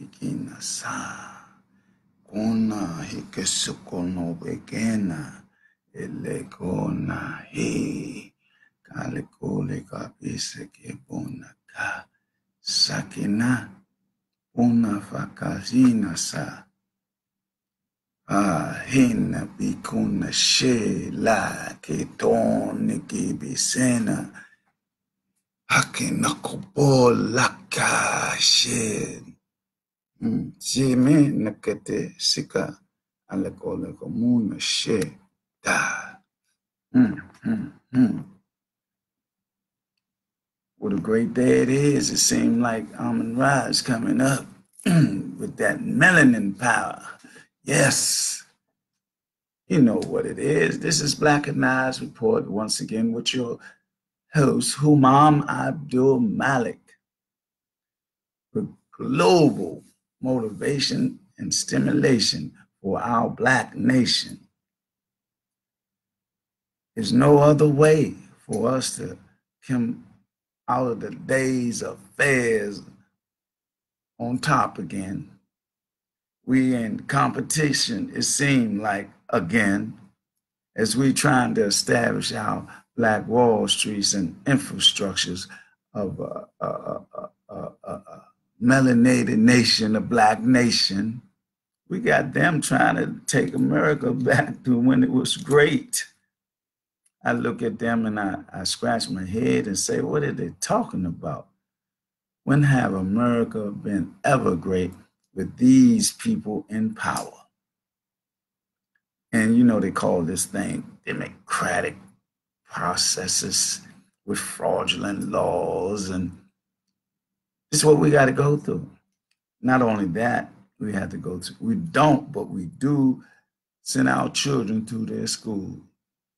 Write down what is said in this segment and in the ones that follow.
ikinasa. Kona hikesukono bekena. Elekona he. Kalikole kapise kebona ka. Sakina. Una fakazina sa. Hina bikuna she la ketone kibisena. Hakina kobolaka she. Jime nakete sika alekole komuna she da. What a great day it is. It seemed like Amon Ra is coming up with that melanin power. Yes. You know what it is. This is Blackanized Report once again with your host, Humam Abdulmalik, with global motivation and stimulation for our Black nation. There's no other way for us to come out of the days of affairs on top again. We in competition, it seemed like, again, as we trying to establish our Black Wall Streets and infrastructures of a melanated nation, a Black nation. We got them trying to take America back to when it was great. I look at them and I scratch my head and say, what are they talking about? When have America been ever great with these people in power? And you know, they call this thing democratic processes with fraudulent laws. And this is what we got to go through. Not only that, we have to go through, we don't, but we do send our children to their school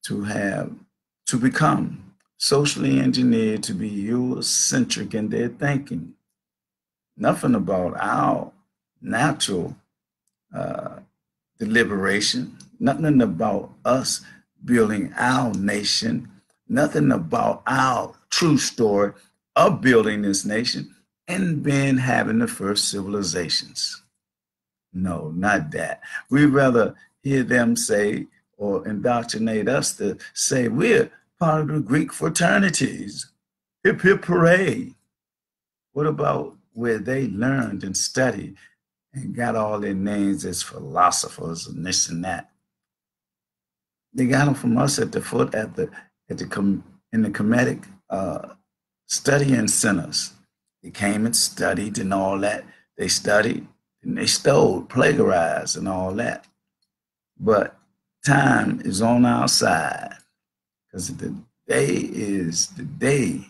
to become socially engineered to be Eurocentric in their thinking. Nothing about our natural deliberation, nothing about us building our nation, nothing about our true story of building this nation and then having the first civilizations. No, not that. We'd rather hear them say or indoctrinate us to say we're part of the Greek fraternities. Hip, hip, hooray. What about where they learned and studied and got all their names as philosophers and this and that? They got them from us at the foot in the Kemetic studying centers. They came and studied and all that. They studied and they stole, plagiarized and all that. But time is on our side because the day is the day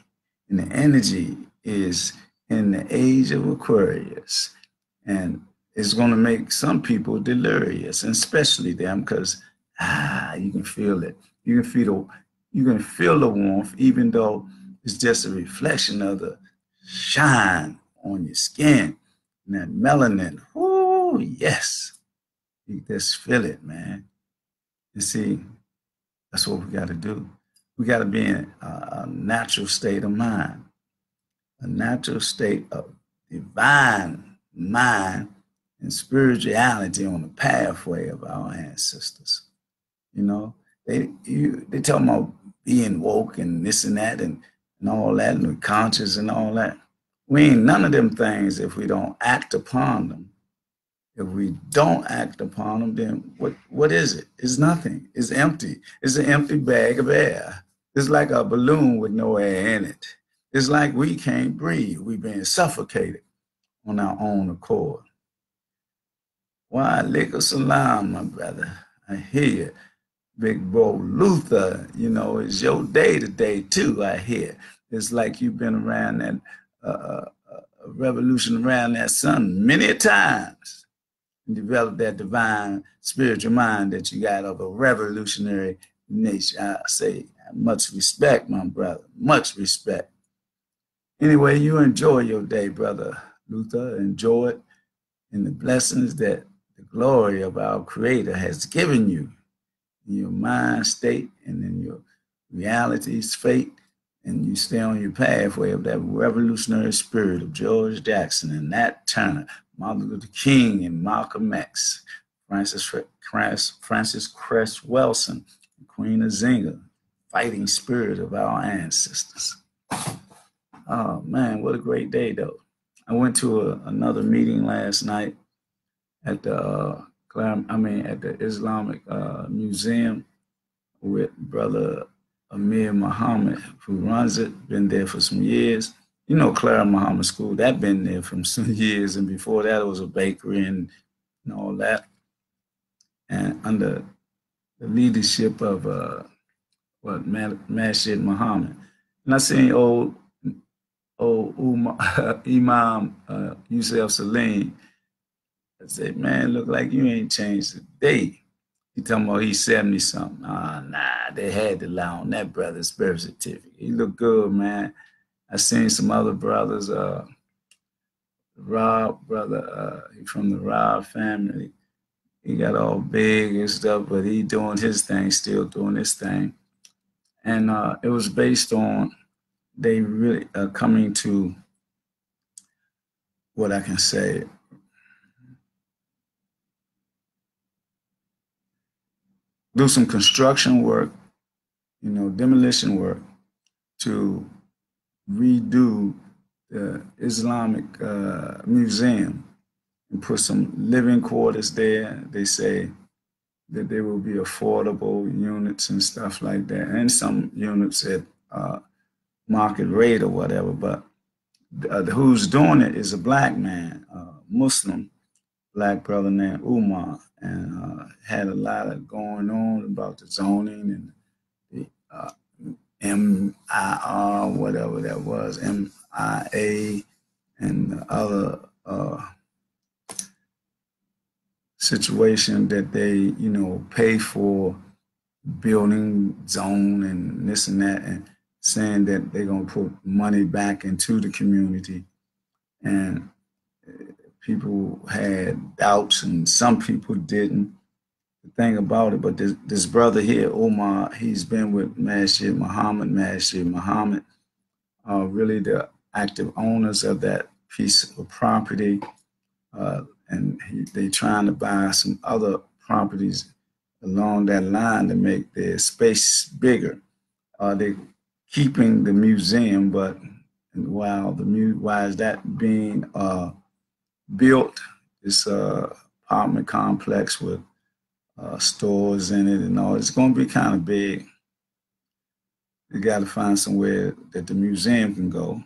and the energy is in the age of Aquarius. And it's going to make some people delirious, and especially them, because you can feel it. You can feel the warmth, even though it's just a reflection of the shine on your skin and that melanin. Oh, yes. You just feel it, man. You see, that's what we got to do. We got to be in a natural state of mind, a natural state of divine mind and spirituality on the pathway of our ancestors. You know, they tell them about being woke and this and that and all that and conscious and all that. We ain't none of them things if we don't act upon them. If we don't act upon them, then what is it? It's nothing. It's empty. It's an empty bag of air. It's like a balloon with no air in it. It's like we can't breathe. We're being suffocated on our own accord. Wa alaikum salam, my brother. I hear you. Big bro Luther, you know, it's your day today too, I hear. It's like you've been around that revolution around that sun many a times and developed that divine spiritual mind that you got of a revolutionary nation. I say much respect, my brother, much respect. Anyway, you enjoy your day, brother Luther. Enjoy it in the blessings that the glory of our Creator has given you in your mind state and in your reality's fate and you stay on your pathway of that revolutionary spirit of George Jackson and Nat Turner, Martin Luther King and Malcolm X, Francis Cress Welsing, Queen Azinga, fighting spirit of our ancestors. Oh man, what a great day though. I went to another meeting last night at the at the Islamic Museum with Brother Amir Muhammad, who runs it. Been there for some years. You know, Clara Muhammad School, that been there for some years, and before that it was a bakery and all that. And under the leadership of Masjid Muhammad, and I seen old Imam Yusuf Salim. I said, man, look like you ain't changed a day. He talking about he's 70 something. Nah, they had to lie on that brother's birth certificate. He looked good, man. I seen some other brothers, Rob brother, he from the Rob family. He got all big and stuff, but he doing his thing, still doing his thing. And it was based on they really coming to what I can say. Do some construction work, demolition work to redo the Islamic Museum and put some living quarters there. They say that there will be affordable units and stuff like that, and some units at market rate or whatever. But who's doing it is a black man, Muslim black brother named Umar, and had a lot of going on about the zoning and the MIR, whatever that was, MIA, and the other situation that they, pay for building zone and this and that, and saying that they're going to put money back into the community. And people had doubts and some people didn't. The thing about it, but this brother here, Omar, he's been with Masjid Muhammad, really the active owners of that piece of property. And they trying to buy some other properties along that line to make their space bigger. They keeping the museum, but while is that being built, this apartment complex with stores in it and all, it's going to be kind of big. You got to find somewhere that the museum can go.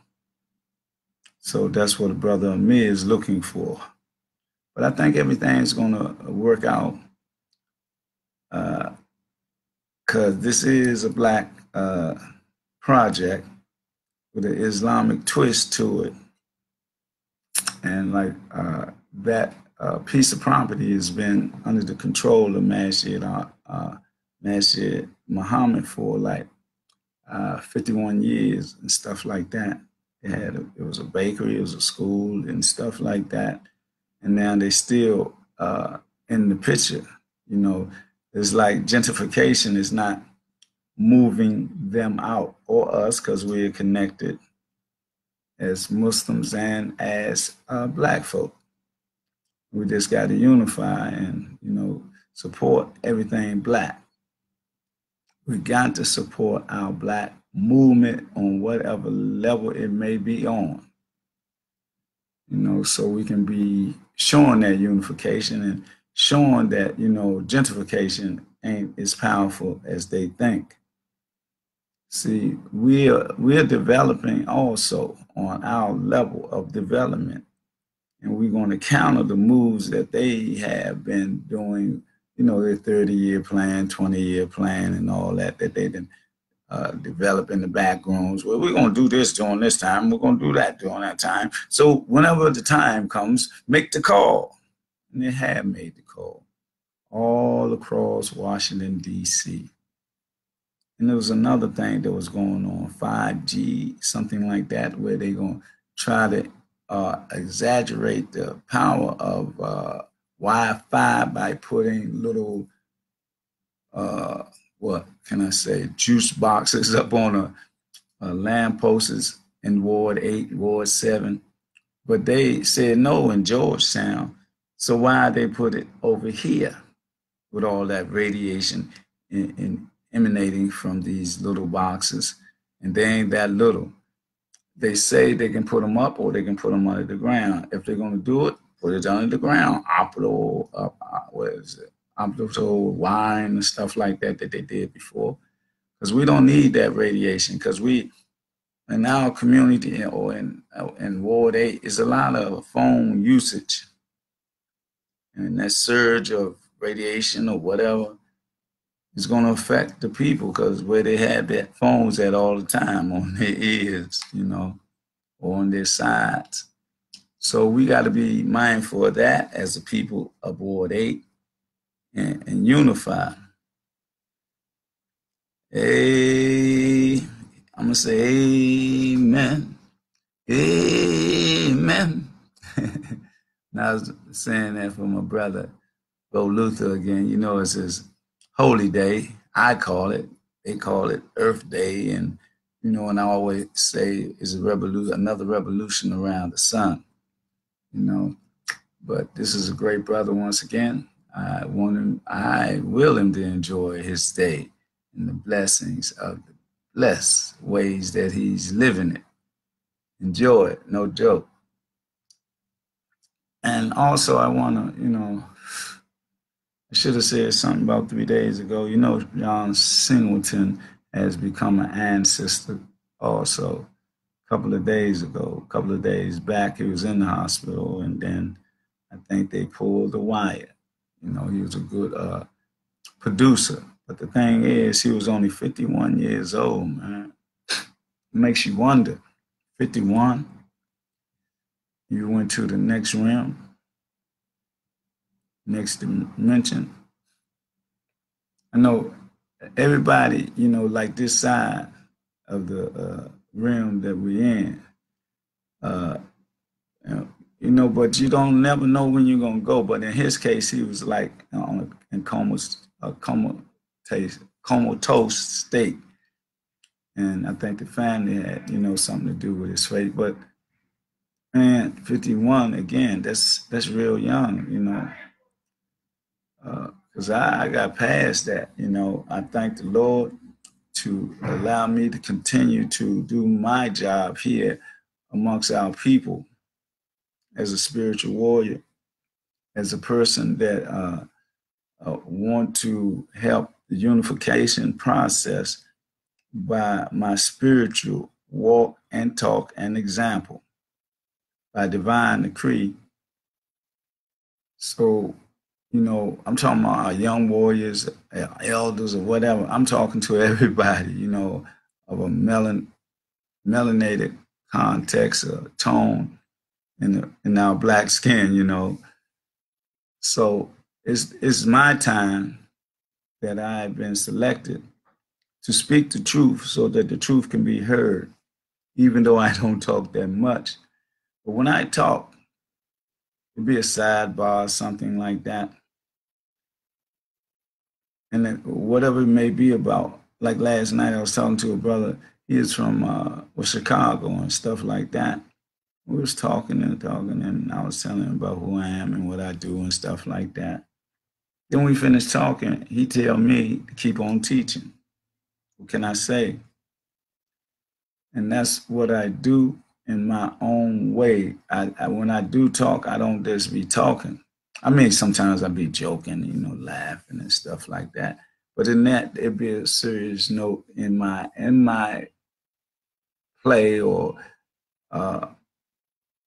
So that's what Brother Amir is looking for. But I think everything's going to work out because this is a black project with an Islamic twist to it. And like that piece of property has been under the control of Masjid Muhammad for like 51 years and stuff like that. It was a bakery, it was a school and stuff like that. And now they still in the picture. It's like gentrification is not moving them out or us because we're connected as Muslims and as black folk. We just got to unify and, support everything black. We got to support our black movement on whatever level it may be on. So we can be showing that unification and showing that, gentrification ain't as powerful as they think. See, we're developing also on our level of development, and we're going to counter the moves that they have been doing, their 30-year plan, 20-year plan, and all that they've been develop in the back rooms. Well, we're going to do this during this time. We're going to do that during that time. So whenever the time comes, make the call. And they have made the call all across Washington, D.C. And there was another thing that was going on, 5G, something like that, where they're going to try to exaggerate the power of Wi-Fi by putting little what can I say, juice boxes up on lampposts in Ward 8, Ward 7, but they said no in Georgetown. So why they put it over here with all that radiation emanating from these little boxes? And they ain't that little. They say they can put them up or they can put them under the ground. If they're going to do it, put it under the ground. What is it? Optical wine and stuff like that they did before. Because we don't need that radiation. Because we, in our community or in Ward 8, is a lot of phone usage. And that surge of radiation or whatever is going to affect the people because where they have their phones at all the time on their ears, or on their sides. So we got to be mindful of that as a people of Ward 8 and unify. I'm going to say amen. Amen. Now I was saying that for my brother, Bo Luther again. It's his holy day. I call it. They call it Earth Day. And I always say it's another revolution around the sun. But this is a great brother once again. I will him to enjoy his day and the blessings of the blessed ways that he's living it. Enjoy it, no joke. And also I want to, I should have said something about 3 days ago. John Singleton has become an ancestor also. A couple of days back, he was in the hospital, and then I think they pulled the wire. He was a good producer. But the thing is, he was only 51 years old, man. It makes you wonder. 51, you went to the next realm, next dimension. I know everybody, like this side of the realm that we're in, but you don't never know when you're going to go. But in his case, he was like in comatose state. And I think the family had, something to do with his fate. But man, 51 again, that's real young, because I got past that. I thank the Lord to allow me to continue to do my job here amongst our people as a spiritual warrior, as a person that want to help the unification process by my spiritual walk and talk and example, by divine decree. So, I'm talking about our young warriors, our elders, or whatever. I'm talking to everybody, of a melanated context, or tone in our black skin, So it's my time that I've been selected to speak the truth so that the truth can be heard, even though I don't talk that much. But when I talk, it'd be a sidebar or something like that. And then whatever it may be about, like last night I was talking to a brother, he is from Chicago and stuff like that. We was talking, and I was telling him about who I am and what I do and stuff like that. Then we finished talking, he tell me to keep on teaching. What can I say? And that's what I do in my own way. When I do talk, I don't just be talking. I mean, sometimes I be joking, laughing and stuff like that. But in that, it'd be a serious note in my play or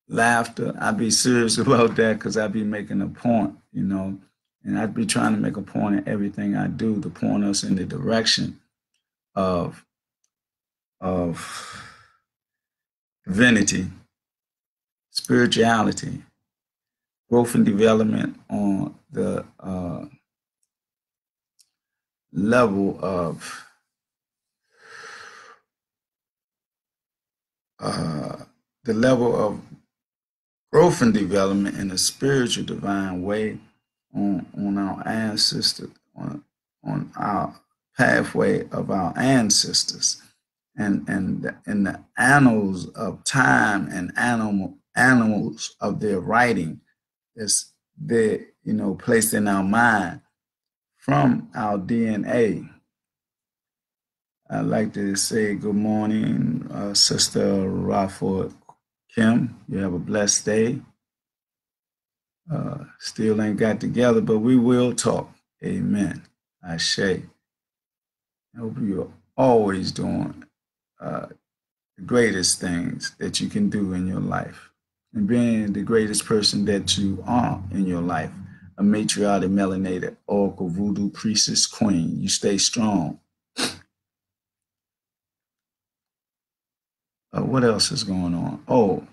laughter. I'd be serious about that because I'd be making a point, and I'd be trying to make a point in everything I do to point us in the direction of divinity, spirituality, growth and development on the level of growth and development in a spiritual divine way on our ancestors, on our pathway of our ancestors. and in the annals of time and animals of their writing, it's they placed in our mind from our DNA. I'd like to say good morning, Sister Rafford Kim. You have a blessed day. Still ain't got together, but we will talk. Amen. Ashe. I hope you're always doing the greatest things that you can do in your life and being the greatest person that you are in your life. A matriarch, melanated, oracle, voodoo, priestess, queen. You stay strong. What else is going on? Oh,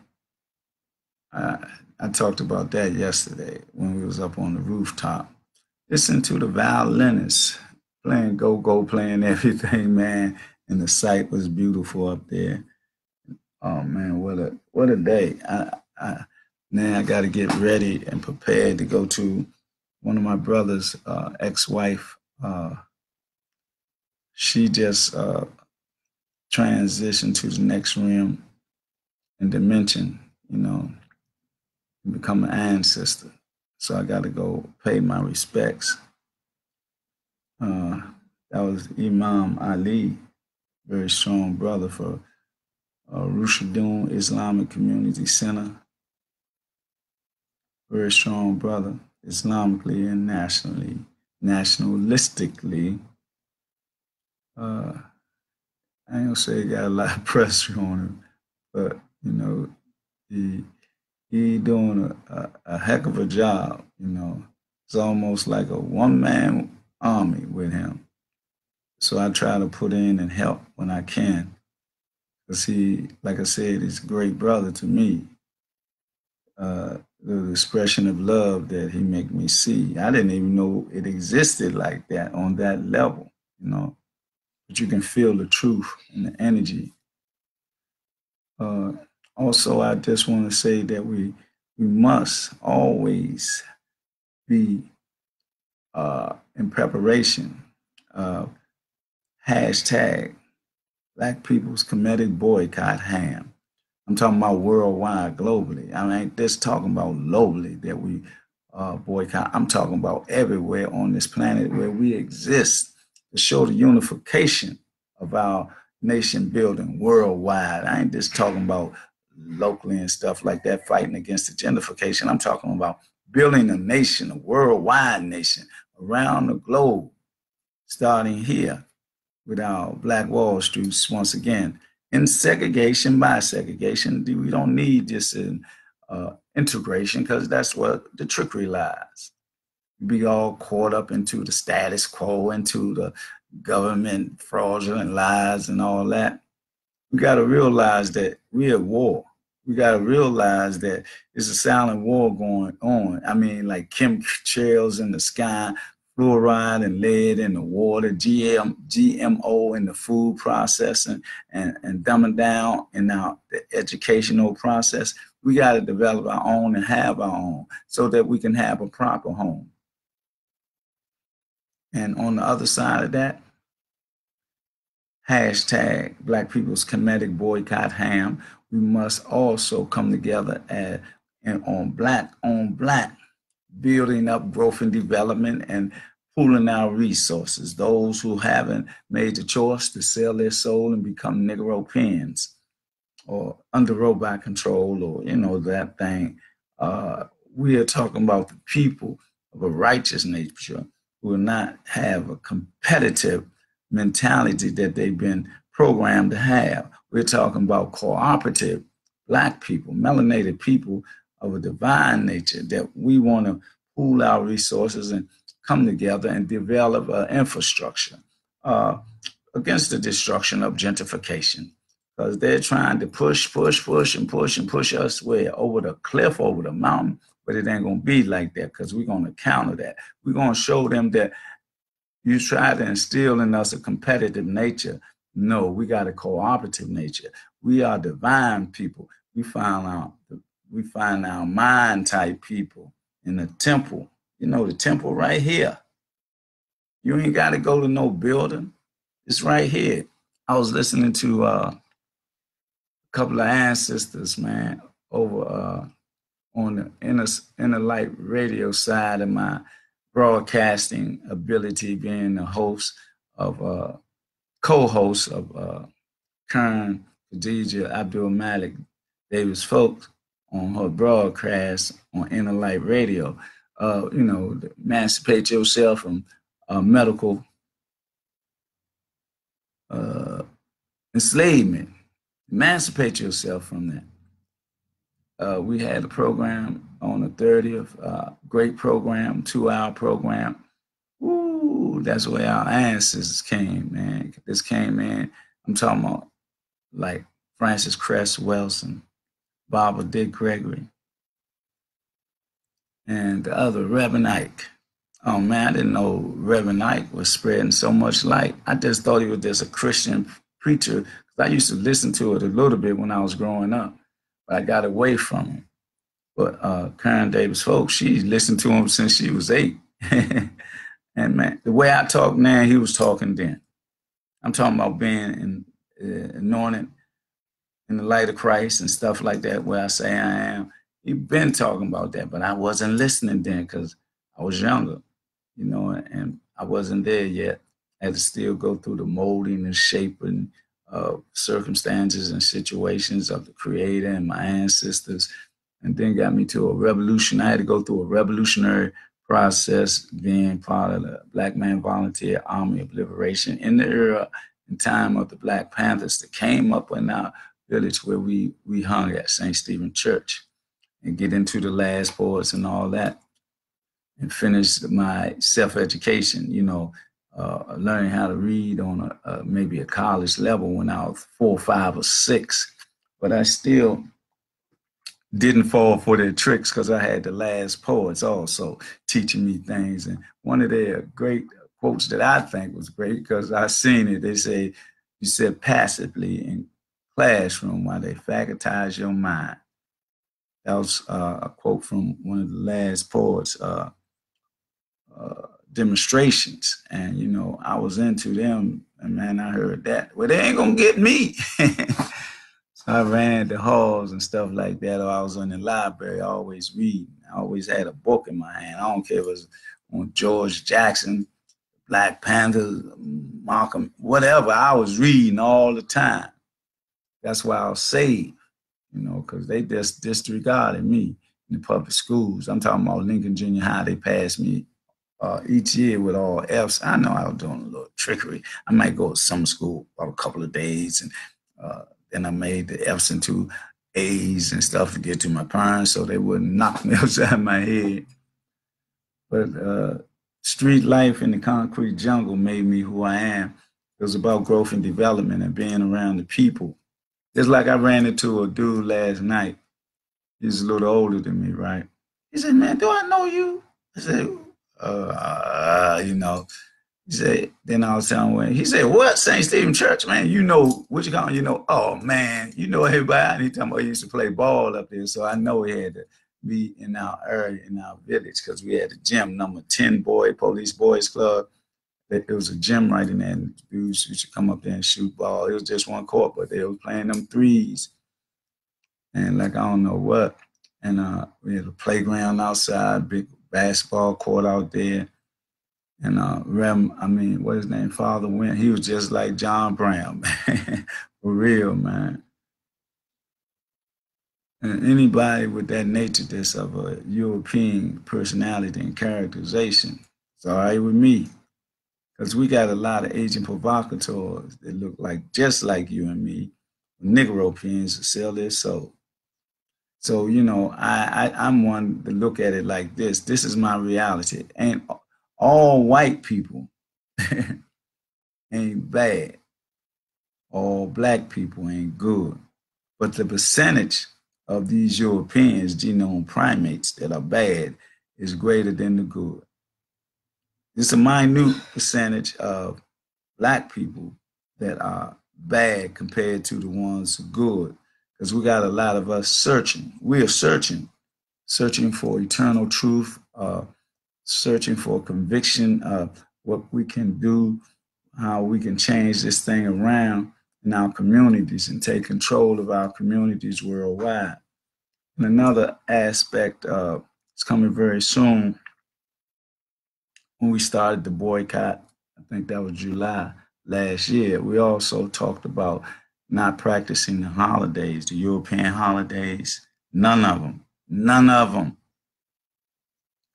I talked about that yesterday when we was up on the rooftop. Listen to the violinist playing go-go, playing everything, man. And the sight was beautiful up there. Oh man, what a day! Now I got to get ready and prepared to go to one of my brother's ex-wife. She just transitioned to the next realm and dimension, and become an ancestor. So I got to go pay my respects. That was Imam Ali, very strong brother for Rushadoon Islamic Community Center. Very strong brother, Islamically and nationalistically. I ain't gonna say he got a lot of pressure on him, but he doing a heck of a job. It's almost like a one-man army with him. So I try to put in and help when I can. Because he, like I said, he's a great brother to me. The expression of love that he make me see. I didn't even know it existed like that on that level, But you can feel the truth and the energy. Also, I just want to say that we must always be in preparation. Hashtag Black People's Comedic Boycott Ham. I'm talking about worldwide, globally. I ain't just talking about locally that we boycott. I'm talking about everywhere on this planet where we exist to show the unification of our nation building worldwide. I ain't just talking about locally and stuff like that, fighting against the gentrification. I'm talking about building a nation, a worldwide nation around the globe, starting here with our Black Wall Streets once again. In segregation by segregation, we don't need just an integration because that's where the trickery lies. Be all caught up into the status quo, into the government fraudulent lies and all that. We got to realize that we're at war. We got to realize that there's a silent war going on. I mean, like chemtrails in the sky, fluoride and lead in the water, GMO in the food processing, and dumbing down in the educational process. We got to develop our own and have our own so that we can have a proper home. And on the other side of that, hashtag Black People's Comedic Boycott Ham. We must also come together and on black, building up growth and development and pooling our resources. Those who haven't made the choice to sell their soul and become Negro pens or under robot control or, that thing. We are talking about the people of a righteous nature who will not have a competitive mentality that they've been programmed to have. We're talking about cooperative Black people, melanated people of a divine nature that we want to pool our resources and come together and develop an infrastructure against the destruction of gentrification. Because they're trying to push us where over the cliff, over the mountain, but it ain't going to be like that because we're going to counter that. We're going to show them that you try to instill in us a competitive nature. No, we got a cooperative nature. We are divine people. We find our mind type people in the temple. The temple right here. You ain't got to go to no building. It's right here. I was listening to a couple of ancestors, man, over on the inner light radio side of my broadcasting ability, being the host of co-host of Kern Khadija Abdulmalik Davis Folks on her broadcast on Inner Light Radio. Emancipate yourself from medical enslavement. Emancipate yourself from that. We had a program on the 30th, great program, 2-hour program. Ooh, that's where our ancestors came, man. This came in, I'm talking about like Francis Cress Wilson, Barbara Dick Gregory, and the other, Reverend Ike. Oh man, I didn't know Reverend Ike was spreading so much light. I just thought he was just a Christian preacher. I used to listen to it a little bit when I was growing up, but I got away from him. But Karen Davis Folks, she listened to him since she was 8. And man, the way I talk now, he was talking then. I'm talking about being anointed in the light of Christ and stuff like that, where I say I am. He's been talking about that, but I wasn't listening then because I was younger, and I wasn't there yet. I had to still go through the molding and shaping of circumstances and situations of the Creator and my ancestors, and then got me to a revolution. I had to go through a revolutionary process, being part of the Black Man Volunteer Army of Liberation in the era and time of the Black Panthers that came up in our village where we hung at St. Stephen Church, and get into the last poets and all that, and finish my self-education, learning how to read on maybe a college level when I was 4, 5, or 6. But I still didn't fall for their tricks because I had the last poets also teaching me things. And one of their great quotes that I think was great, because I seen it, they say, you sit passively in classroom while they facultize your mind. That was a quote from one of the last poets' demonstrations. And, I was into them, and man, I heard that. Well, they ain't gonna get me. So I ran the halls and stuff like that, or I was in the library, always reading. I always had a book in my hand. I don't care if it was on George Jackson, Black Panthers, Malcolm, whatever. I was reading all the time. That's why I was saved, because they just disregarded me in the public schools. I'm talking about Lincoln Junior High. They passed me each year with all Fs. I know I was doing a little trickery. I might go to summer school for a couple of days, and then I made the Fs into A's and stuff to get to my parents so they wouldn't knock me upside my head. But street life in the concrete jungle made me who I am. It was about growth and development and being around the people. Just like I ran into a dude last night. He's a little older than me, right? He said, man, do I know you? I said, He said, then I was telling him, he said, what? St. Stephen Church, man, what you call it? Oh, man, everybody. And he talking about he used to play ball up there. So I know he had to be in our area, in our village, because we had a gym, number 10 Police Boys Club. It was a gym right in there, and dudes used to come up there and shoot ball. It was just one court, but they were playing them threes. And like, I don't know what. And we had a playground outside, big basketball court out there. And what his name, Father Went, he was just like John Brown, man. For real, man. And anybody with that nature, that's of a European personality and characterization, it's all right with me. Because we got a lot of agent provocateurs that look like just like you and me, Negropeans that sell their soul. So, I'm one to look at it like this. This is my reality. And all white people ain't bad. All black people ain't good. But the percentage of these Europeans, genome primates, that are bad is greater than the good. It's a minute percentage of black people that are bad compared to the ones who are good. Because we got a lot of us searching. We are searching for eternal truth, searching for conviction of what we can do, how we can change this thing around in our communities and take control of our communities worldwide. And another aspect is coming very soon when we started the boycott. I think that was July last year. We also talked about not practicing the holidays, the European holidays, none of them,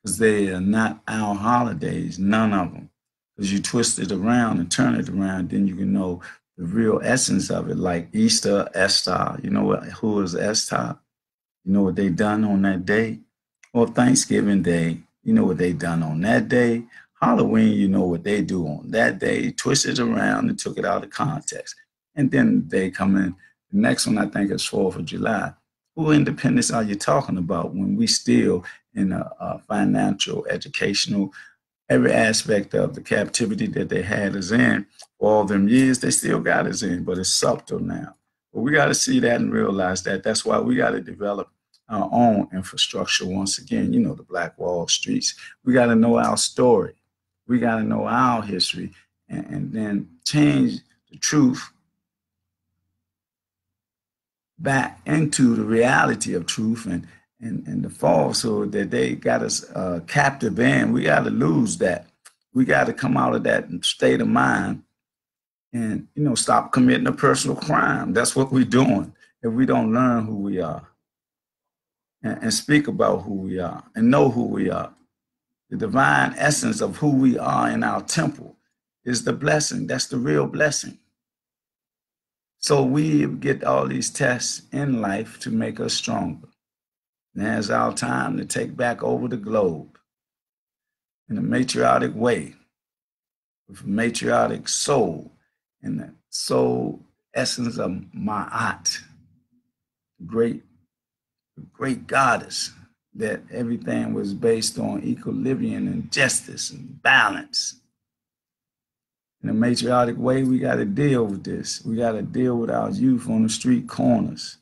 because they are not our holidays, none of them. Because you twist it around and turn it around, then you can know the real essence of it, like Easter, Esther. You know what, who is Esther? You know what they done on that day? Or Thanksgiving Day, you know what they done on that day? Halloween, you know what they do on that day. Twist it around and took it out of context. And then they come in. The next one I think is 4th of July. Who independence are you talking about when we still in a financial, educational, every aspect of the captivity that they had us in for all them years, they still got us in, but it's subtle now. But we got to see that and realize that. That's why we got to develop our own infrastructure once again, you know, the Black Wall Streets. We got to know our story. We got to know our history and then change the truth back into the reality of truth and the falsehood that they got us captive in. We got to lose that. We got to come out of that state of mind and, you know, stop committing a personal crime. That's what we're doing if we don't learn who we are and speak about who we are and know who we are. The divine essence of who we are in our temple is the blessing. That's the real blessing. So we get all these tests in life to make us stronger. Now it's our time to take back over the globe in a matriarchic way, with a matriarchic soul, and the soul essence of Ma'at, great goddess, that everything was based on equilibrium and justice and balance. In a matriarchic way, we got to deal with this. We got to deal with our youth on the street corners.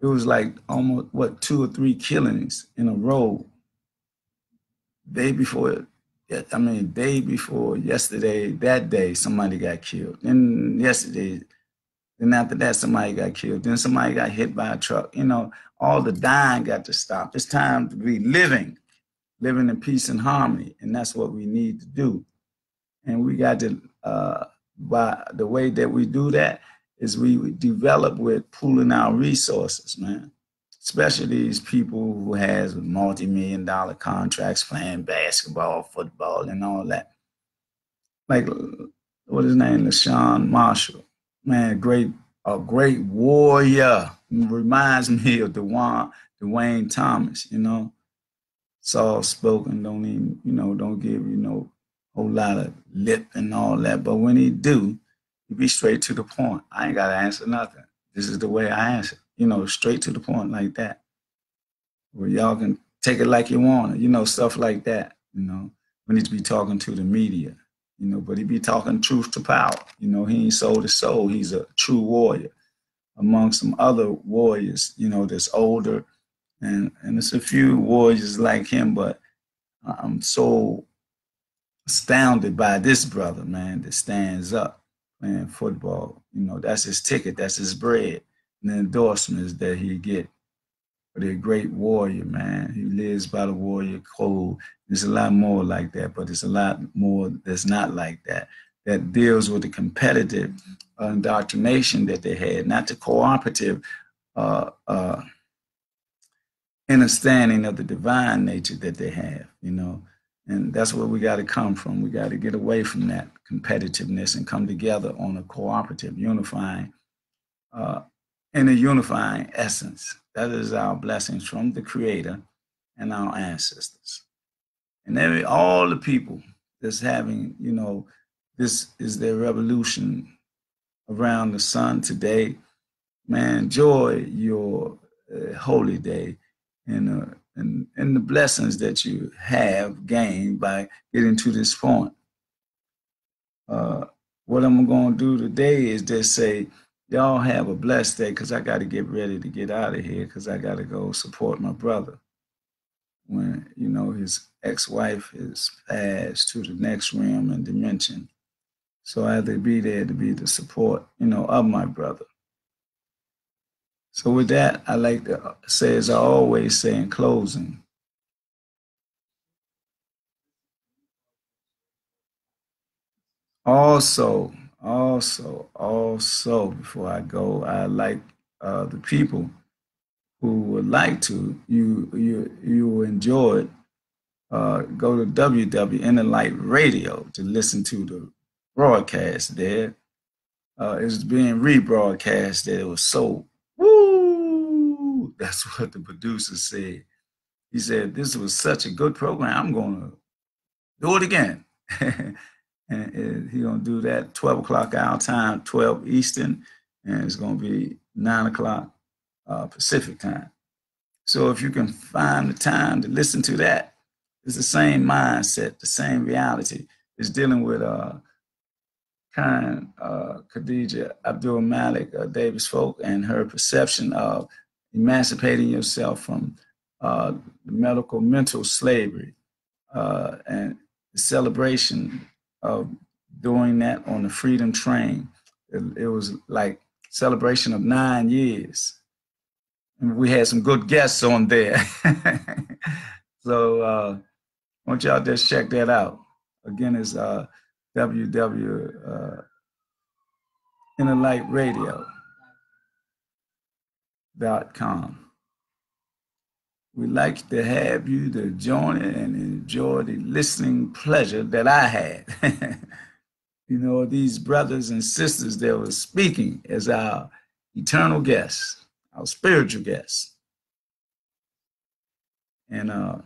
It was like almost, 2 or 3 killings in a row. Day before yesterday, that day, somebody got killed. Then yesterday, then after that, somebody got killed. Then somebody got hit by a truck. You know, all the dying got to stop. It's time to be living in peace and harmony. And that's what we need to do. And we got to, by the way that we do that is we develop with pooling our resources, man. Especially these people who has multi-million-dollar contracts playing basketball, football, and all that. Like, what is his name? LaShawn Marshall. Man, a great warrior. Reminds me of Dwayne Thomas, you know. Soft spoken, don't give, whole lot of lip and all that. But when he do, he be straight to the point. I ain't got to answer nothing. This is the way I answer, straight to the point like that. Where y'all can take it like you want it, stuff like that, We need to be talking to the media, but he be talking truth to power. He ain't sold his soul. He's a true warrior among some other warriors, that's older. And it's a few warriors like him, but I'm so astounded by this brother, man, that stands up playing football. That's his ticket, that's his bread, and the endorsements that he get. But a great warrior, man. He lives by the warrior code. There's a lot more like that, but there's a lot more that's not like that, that deals with the competitive indoctrination that they had, not the cooperative understanding of the divine nature that they have, And that's where we got to come from. We got to get away from that competitiveness and come together on a cooperative, unifying, in a unifying essence. That is our blessings from the Creator and our ancestors. And all the people that's having, this is their revolution around the sun today. Man, enjoy your holy day and the blessings that you have gained by getting to this point. What I'm going to do today is just say, y'all have a blessed day, because I got to get ready to get out of here, because I got to go support my brother when, his ex-wife is passed to the next realm and dimension. So I had to be there to be the support, of my brother. So with that, I like to say, as I always say in closing, also, before I go, I like the people who would like to, you will enjoy it. Go to WWN Radio to listen to the broadcast there. It's being rebroadcast there. It was so, woo! That's what the producer said. He said, this was such a good program. I'm going to do it again. And he's going to do that 12 o'clock our time, 12 Eastern, and it's going to be 9 o'clock Pacific time. So if you can find the time to listen to that, it's the same mindset, the same reality. It's dealing with Karen Khadija Abdulmalik Davis Folk and her perception of emancipating yourself from medical mental slavery and the celebration of doing that on the Freedom Train. It was like celebration of 9 years. And we had some good guests on there. So I want y'all just check that out. Again, it's www.innerlightradio.com. We'd like to have you to join it and enjoy the listening pleasure that I had. These brothers and sisters that were speaking as our eternal guests, our spiritual guests. And I'd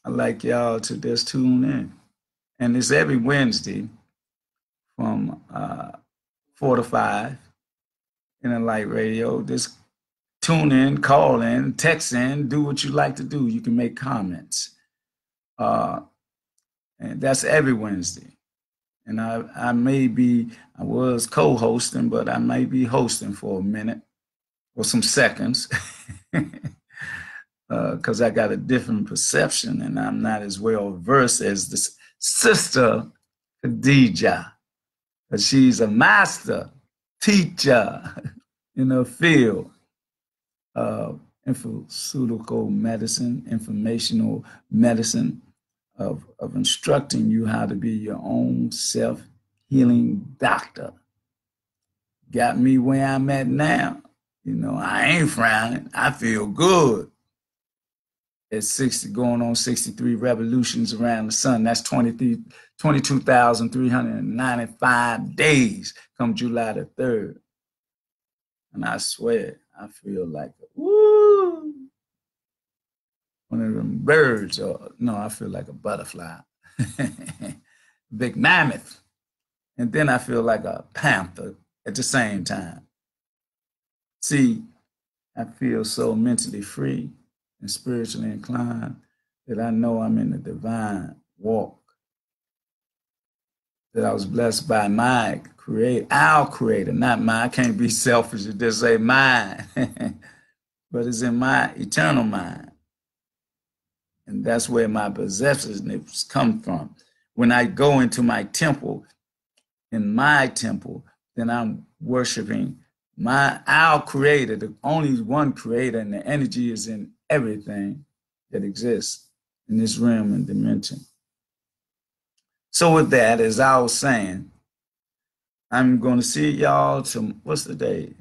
like y'all to just tune in. And it's every Wednesday from 4 to 5 in a light radio. Just tune in, call in, text in, do what you like to do. You can make comments. And that's every Wednesday. And I was co-hosting, but I may be hosting for a minute or some seconds because I got a different perception and I'm not as well versed as this sister Khadija. She's a master teacher in her field of informational medicine, of instructing you how to be your own self-healing doctor. Got me where I'm at now. I ain't frowning. I feel good. At 60, going on 63 revolutions around the sun. That's 22,395 days come July the 3rd. And I swear, I feel like, woo, one of them birds, I feel like a butterfly. Big mammoth. And then I feel like a panther at the same time. See, I feel so mentally free and spiritually inclined that I know I'm in the divine walk. That I was blessed by my creator, our creator, not mine. I can't be selfish and just say mine, but it's in my eternal mind. And that's where my possessiveness come from. When I go into my temple, in my temple, then I'm worshiping our creator, the only one creator, and the energy is in everything that exists in this realm and dimension. So with that, as I was saying, I'm going to see y'all what's the day?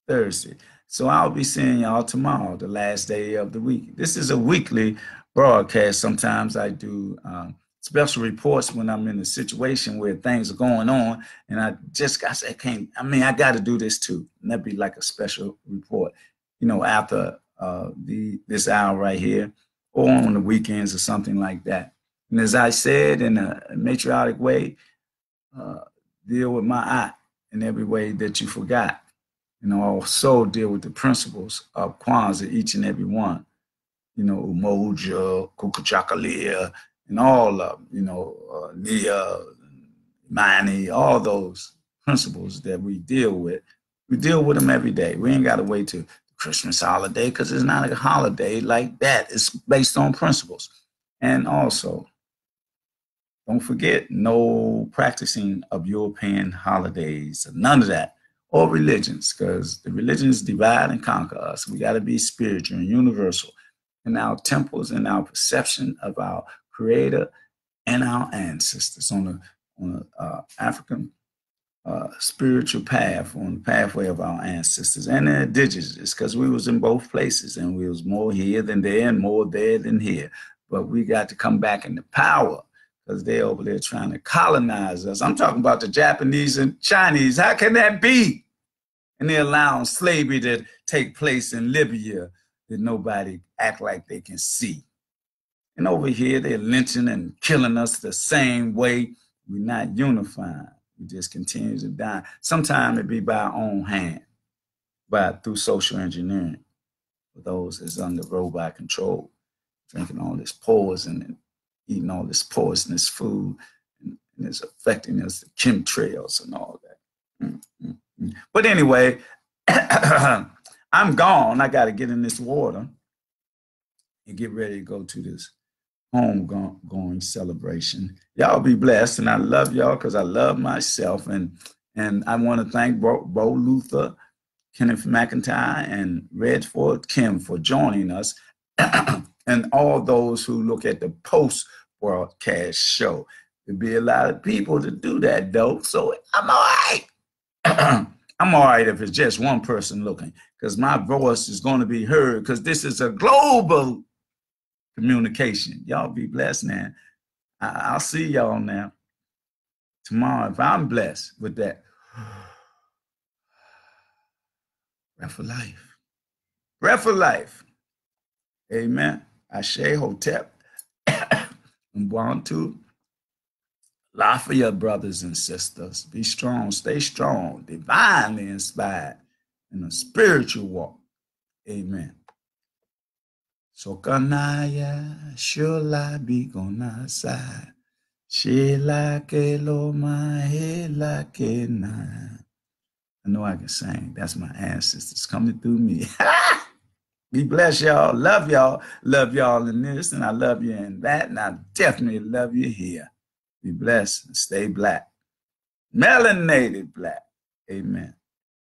Thursday. So I'll be seeing y'all tomorrow, the last day of the week. This is a weekly broadcast. Sometimes I do special reports when I'm in a situation where things are going on, and I got to do this too. And that'd be like a special report, after this hour right here, or on the weekends or something like that. And as I said, in a matriarchic way, deal with my eye in every way that you forgot. Also deal with the principles of Kwanzaa, each and every one. Umoja, Kukuchakalia, and all of them, Nia, Mani, all those principles that we deal with. We deal with them every day. We ain't got to wait to Christmas holiday because it's not a holiday like that. It's based on principles. And also, Don't forget, no practicing of European holidays, none of that, or religions, because the religions divide and conquer us. We got to be spiritual and universal in our temples and our perception of our Creator and our ancestors on the African spiritual path, on the pathway of our ancestors and the indigenous, because we was in both places and we was more here than there and more there than here. But we got to come back into power because they're over there trying to colonize us. I'm talking about the Japanese and Chinese. How can that be? And they're allowing slavery to take place in Libya that nobody act like they can see. And over here, they're lynching and killing us the same way. We're not unifying. We just continue to die. Sometimes it be by our own hand, but through social engineering for those that's under robot control, drinking all this poison and eating all this poisonous food, and it's affecting us, the chemtrails and all that. But anyway, I'm gone. I got to get in this water and get ready to go to this homegoing celebration. Y'all be blessed, and I love y'all because I love myself. And I want to thank Bo Luther, Kenneth McIntyre, and Redford Kim for joining us, and all those who look at the post-broadcast show. There'll be a lot of people to do that, though, so I'm all right. I'm all right if it's just one person looking, because my voice is going to be heard, because this is a global communication. Y'all be blessed, man. I'll see y'all now tomorrow if I'm blessed with that breath of life. Breath of life. Amen. Ashe Hotep. And Bantu. Lafayette, brothers and sisters. Be strong, stay strong, divinely inspired in a spiritual walk. Amen. Sokanaya shola bigona sa shela ke lo mahela ke na. I know I can sing. That's my ancestors coming through me. Be blessed, y'all. Love y'all. Love y'all in this, and I love you in that, and I definitely love you here. Be blessed and stay black. Melanated black. Amen.